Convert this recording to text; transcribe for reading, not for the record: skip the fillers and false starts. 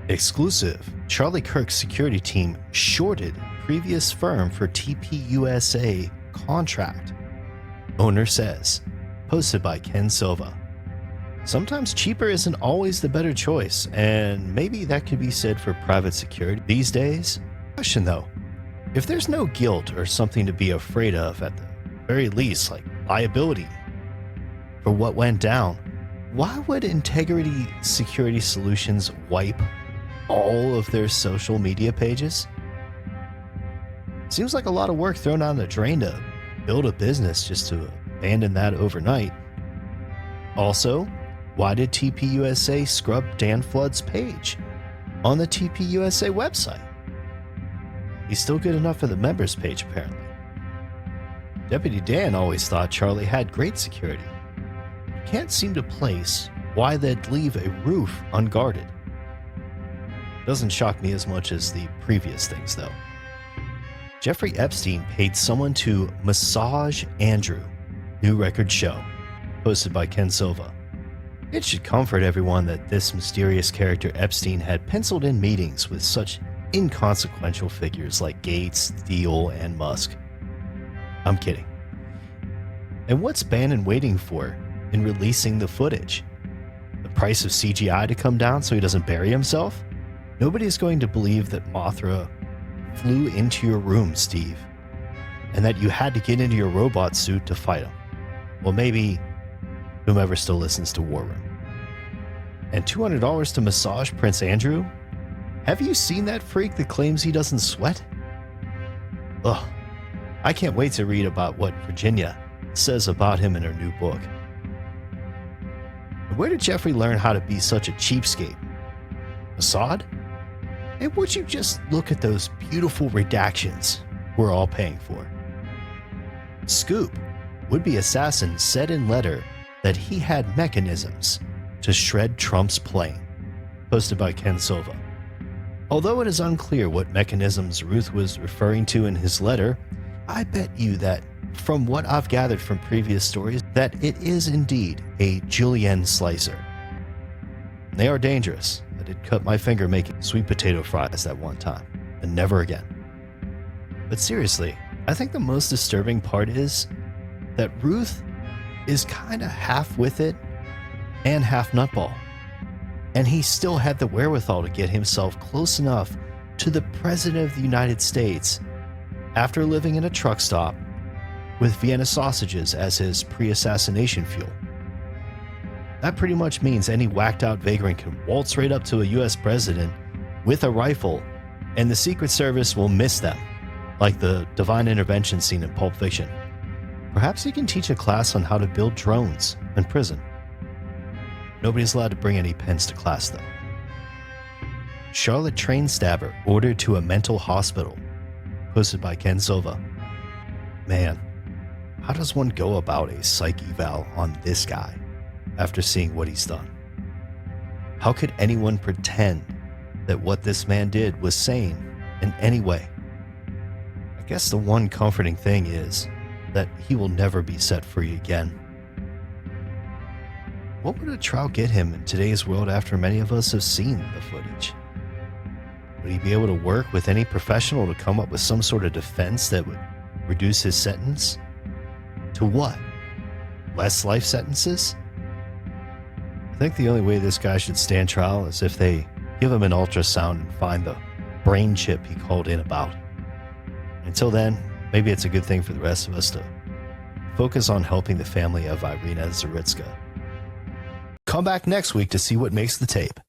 Exclusive, Charlie Kirk's security team shorted previous firm for TPUSA contract. Owner says, posted by Ken Silva. Sometimes cheaper isn't always the better choice, and maybe that could be said for private security these days. Question though, if there's no guilt or something to be afraid of at the very least, like liability for what went down, why would Integrity Security Solutions wipe all of their social media pages? Seems like a lot of work thrown down the drain to build a business just to abandon that overnight. Also, why did TPUSA scrub Dan Flood's page on the TPUSA website? He's still good enough for the members page, apparently. Deputy Dan always thought Charlie had great security. Can't seem to place why they'd leave a roof unguarded. Doesn't shock me as much as the previous things, though. Jeffrey Epstein paid someone to massage Andrew. New record show. Posted by Ken Silva. It should comfort everyone that this mysterious character Epstein had penciled in meetings with such inconsequential figures like Gates, Thiel, and Musk. I'm kidding. And what's Bannon waiting for in releasing the footage? The price of CGI to come down so he doesn't bury himself? Nobody's going to believe that Mothra flew into your room, Steve, and that you had to get into your robot suit to fight him. Well, maybe whomever still listens to War Room. And $200 to massage Prince Andrew? Have you seen that freak that claims he doesn't sweat? Ugh, I can't wait to read about what Virginia says about him in her new book. And where did Jeffrey learn how to be such a cheapskate? Assad? And would you just look at those beautiful redactions we're all paying for? Scoop, would-be assassin, said in letter that he had mechanisms to shred Trump's plane. Posted by Ken Silva. Although it is unclear what mechanisms Ruth was referring to in his letter, I bet you that, from what I've gathered from previous stories, that it is indeed a julienne slicer. They are dangerous. I did cut my finger making sweet potato fries that one time, and never again. But seriously, I think the most disturbing part is that Ruth is kinda half with it and half nutball. And he still had the wherewithal to get himself close enough to the President of the United States after living in a truck stop with Vienna sausages as his pre-assassination fuel. That pretty much means any whacked-out vagrant can waltz right up to a US president with a rifle, and the Secret Service will miss them, like the divine intervention scene in Pulp Fiction. Perhaps he can teach a class on how to build drones in prison. Nobody's allowed to bring any pens to class, though. Charlotte train stabber ordered to a mental hospital. Posted by Ken Silva. Man, how does one go about a psych eval on this guy after seeing what he's done? How could anyone pretend that what this man did was sane in any way? I guess the one comforting thing is that he will never be set free again. What would a trial get him in today's world after many of us have seen the footage? Would he be able to work with any professional to come up with some sort of defense that would reduce his sentence? To what? Less life sentences? I think the only way this guy should stand trial is if they give him an ultrasound and find the brain chip he called in about. Until then, maybe it's a good thing for the rest of us to focus on helping the family of Irina Zaritska. Come back next week to see what makes the tape.